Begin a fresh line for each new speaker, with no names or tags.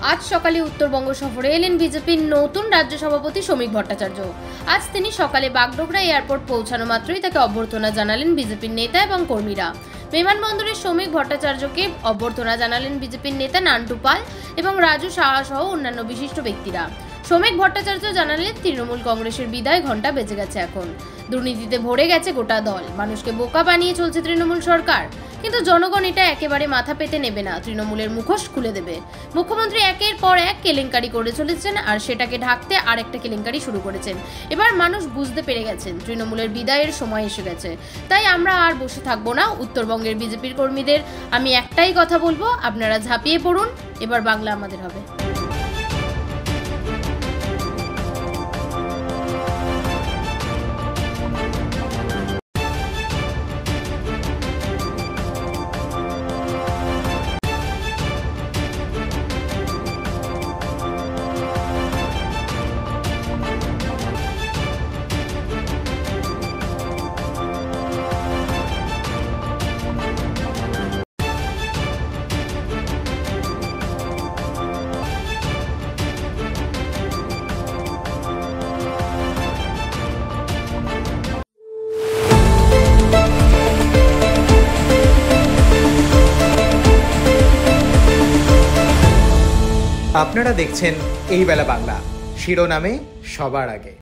আজ সকালে উত্তরবঙ্গ সফরে এলেন বিজেপির নতুন রাজ্য সভাপতি শ্রমিক ভট্টাচার্য। আজ তিনি সকালে বাগডোগরা এয়ারপোর্ট পৌঁছানো মাত্রই তাকে অভ্যর্থনা জানালেন বিজেপির নেতা এবং কর্মীরা। বিমানবন্দরে শ্রমিক ভট্টাচার্যকে অভ্যর্থনা জানালেন বিজেপির নেতা নান্টু পাল এবং রাজু সাহা সহ অন্যান্য বিশিষ্ট ব্যক্তিরা। শ্রমিক ভট্টাচার্য জানালেন, তৃণমূল কংগ্রেসের বিদায় ঘণ্টা বেজে গেছে। এখন দুর্নীতিতে ভরে গেছে গোটা দল, মানুষকে বোকা বানিয়ে চলছে তৃণমূল সরকার। কিন্তু জনগণ এটা একেবারে মাথা পেতে নেবে না, তৃণমূলের মুখোশ খুলে দেবে। মুখ্যমন্ত্রী একের পর এক কেলেঙ্কারি করে চলেছেন, আর সেটাকে ঢাকতে আরেকটা কেলেঙ্কারি শুরু করেছেন। এবার মানুষ বুঝতে পেরে গেছেন তৃণমূলের বিদায়ের সময় এসে গেছে। তাই আমরা আর বসে থাকবো না। উত্তরবঙ্গের বিজেপির কর্মীদের আমি একটাই কথা বলবো, আপনারা ঝাঁপিয়ে পড়ুন, এবার বাংলা আমাদের হবে।
আপনারা দেখছেন এই বেলা বাংলা, শিরোনামে সবার আগে।